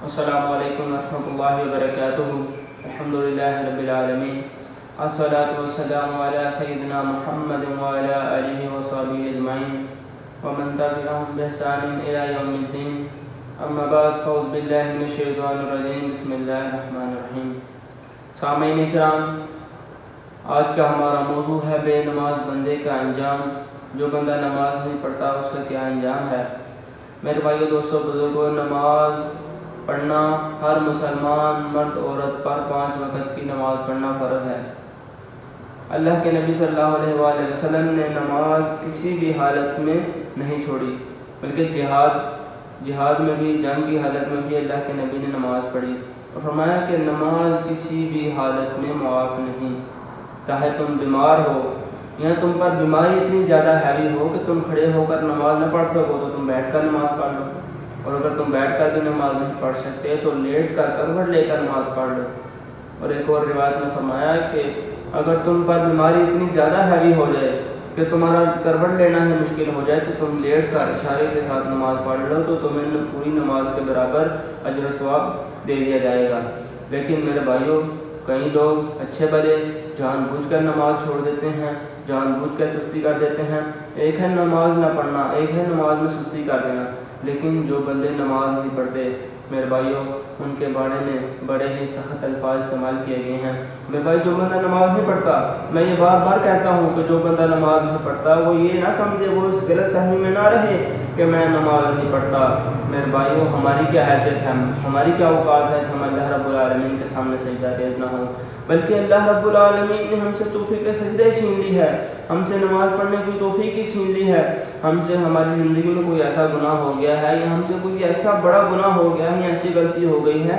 السلام علیکم ورحمۃ اللہ وبرکاتہ. الحمدللہ رب العالمین. الصلاۃ والسلام علی سیدنا محمد وعلی آلہ وصحبہ اجمعین ومن تبعهم بإحسان الی یوم الدین. اما بعد فاعوذ باللہ من الشیطان الرجیم. بسم اللہ الرحمن الرحیم. سامعین کرام، آج کا ہمارا موضوع ہے بے نماز بندے کا انجام. جو بندہ نماز نہیں پڑھتا اس کا کیا انجام ہے. میرے بھائیو، دوستو، بزرگوں، نماز پڑھنا ہر مسلمان مرد عورت پر 5 وقت کی نماز پڑھنا فرض ہے. اللہ کے نبی صلی اللہ علیہ وآلہ وسلم نے نماز کسی بھی حالت میں نہیں چھوڑی، بلکہ جہاد میں بھی، جنگ کی حالت میں بھی اللہ کے نبی نے نماز پڑھی اور فرمایا کہ نماز کسی بھی حالت میں معاف نہیں. چاہے تم بیمار ہو یا تم پر بیماری اتنی زیادہ ہیوی ہو کہ تم کھڑے ہو کر نماز نہ پڑھ سکو تو تم بیٹھ کر نماز پڑھ لو، اور اگر تم بیٹھ کر بھی نماز نہیں پڑھ سکتے تو لیٹ کر کروٹ لے کر نماز پڑھ لو. اور ایک اور روایت میں فرمایا کہ اگر تم پر بیماری اتنی زیادہ ہیوی ہو جائے کہ تمہارا کروٹ لینا ہی مشکل ہو جائے تو تم لیٹ کر اشارے کے ساتھ نماز پڑھ لو تو تمہیں پوری نماز کے برابر اجر و ثواب دے دیا جائے گا. لیکن میرے بھائیوں، کئی لوگ اچھے بھلے جان بوجھ کر نماز چھوڑ دیتے ہیں، جان بوجھ کر سستی کر دیتے ہیں. ایک ہے نماز نہ پڑھنا، ایک ہے نماز میں سستی کر دینا. لیکن جو بندے نماز نہیں پڑھتے میرے بھائیوں، ان کے بارے میں بڑے ہی سخت الفاظ استعمال کیے گئے ہیں. میرے بھائی، جو بندہ نماز نہیں پڑھتا، میں یہ بار بار کہتا ہوں کہ جو بندہ نماز نہیں پڑھتا وہ یہ نہ سمجھے، وہ اس غلط فہمی میں نہ رہے کہ میں نماز نہیں پڑھتا. میرے بھائیوں، ہماری کیا حیثیت ہے، ہماری کیا اوقات ہے کہ ہم اللہ رب العالمین کے سامنے سجدہ ریز نہ ہوں، بلکہ اللہ رب العالمین نے ہم سے توفیق سجدہ چھین لی ہے، ہم سے نماز پڑھنے کی توفیق ہی چھین لی ہے. ہم سے ہماری زندگی میں کوئی ایسا گناہ ہو گیا ہے یا ہم سے کوئی ایسا بڑا گناہ ہو گیا ہے یا ایسی غلطی ہو گئی ہے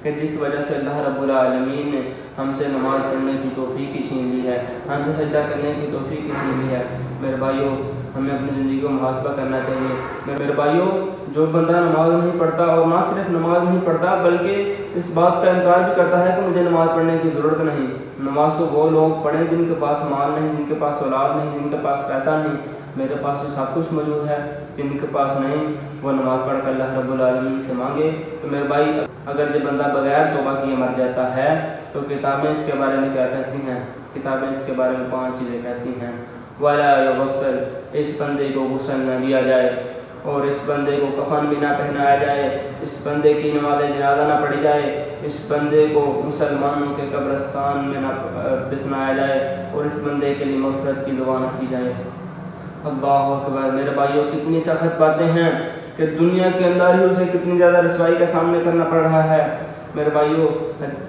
کہ جس وجہ سے اللہ رب العالمین نے ہم سے نماز پڑھنے کی توفیق ہی چھین لی ہے، ہم سے سجدہ کرنے کی توفیق ہی چھین لی ہے. میرے بھائیوں، ہمیں اپنی زندگی کو محاسبہ کرنا چاہیے. میرے بھائیوں، جو بندہ نماز نہیں پڑھتا اور نہ صرف نماز نہیں پڑھتا بلکہ اس بات کا انکار بھی کرتا ہے کہ مجھے نماز پڑھنے کی ضرورت نہیں. نماز تو وہ لوگ پڑھیں جن کے پاس مال نہیں، جن کے پاس اولاد نہیں، جن کے پاس پیسہ نہیں. میرے پاس تو سب کچھ موجود ہے، جن کے پاس نہیں وہ نماز پڑھ کر اللہ رب العالمین سے مانگے. تو میرے بھائی، اگر یہ بندہ بغیر توبہ کیے مر جاتا ہے تو کتابیں اس کے بارے میں کیا کہتی ہیں؟ کتابیں اس کے بارے میں 5 چیزیں کہتی ہیں. وَلَا يُغَسَّلْ، اس بندے کو غسل نہ دیا جائے، اور اس بندے کو کفن بھی نہ پہنایا جائے، اس بندے کی نماز جنازہ نہ پڑھی جائے، اس بندے کو مسلمانوں کے قبرستان میں نہ دفنایا جائے، اور اس بندے کے لیے مغفرت کی دعا نہ کی جائے. اللہ اکبر. میرے بھائیوں، کتنی سخت باتیں ہیں کہ دنیا کے اندر ہی اسے کتنی زیادہ رسوائی کا سامنا کرنا پڑ رہا ہے. میرے بھائیوں،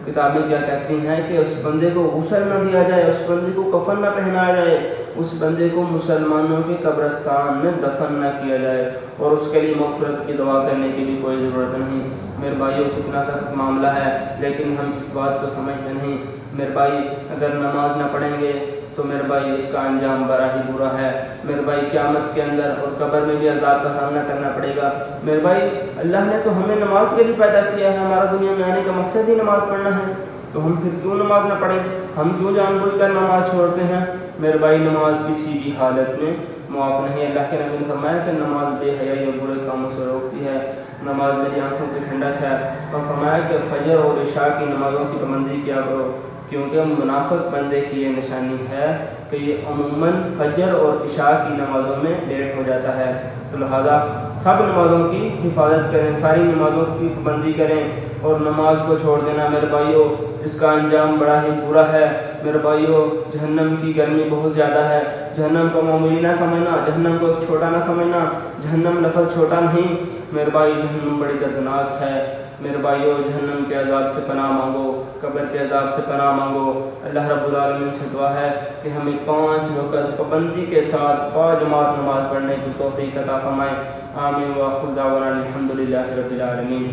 کتابیں کیا کہتی ہیں کہ اس بندے کو غسل نہ دیا جائے، اس بندے کو کفن نہ پہنایا جائے، اس بندے کو مسلمانوں کے قبرستان میں دفن نہ کیا جائے، اور اس کے لیے مغفرت کی دعا کرنے کی بھی کوئی ضرورت نہیں. میرے بھائیوں، کتنا سخت معاملہ ہے، لیکن ہم اس بات کو سمجھتے نہیں. میرے بھائی، اگر نماز نہ پڑھیں گے تو میرے بھائی اس کا انجام بڑا ہی برا ہے. میرے بھائی، قیامت کے اندر اور قبر میں بھی عذاب کا سامنا کرنا پڑے گا. میرے بھائی، اللہ نے تو ہمیں نماز کے لیے پیدا کیا ہے، ہمارا دنیا میں آنے کا مقصد ہی نماز پڑھنا ہے، تو ہم پھر کیوں نماز نہ پڑھیں؟ ہم کیوں جان بوجھ کر نماز چھوڑتے ہیں؟ میرے بھائی، نماز کسی بھی حالت میں معاف نہیں. اللہ کے نبی نے فرمایا کہ نماز بے حیائی اور برے کاموں سے روکتی ہے، نماز میری آنکھوں کی ٹھنڈک ہے. اور فرمایا کہ فجر اور عشاء کی نمازوں کی پابندی کیا کرو، کیونکہ منافق بندے کی یہ نشانی ہے کہ یہ عموماً فجر اور عشاء کی نمازوں میں لیٹ ہو جاتا ہے. تو لہذا سب نمازوں کی حفاظت کریں، ساری نمازوں کی پابندی کریں، اور نماز کو چھوڑ دینا میرے بھائیوں اس کا انجام بڑا ہی برا ہے. میرے بھائیوں، جہنم کی گرمی بہت زیادہ ہے. جہنم کو معمولی نہ سمجھنا، جہنم کو چھوٹا نہ سمجھنا. جہنم لفظ چھوٹا نہیں میرے بھائی، جہنم بڑی دردناک ہے. میرے بھائیوں، جہنم کے عذاب سے پناہ مانگو، قبر کے عذاب سے پناہ مانگو. اللہ رب العالمین سے دعا ہے کہ ہمیں 5 وقت پابندی کے ساتھ باجماعت نماز پڑھنے کی توفیق عطا فرمائے. آمین. وآخر دعوانا الحمدللہ رب العالمین.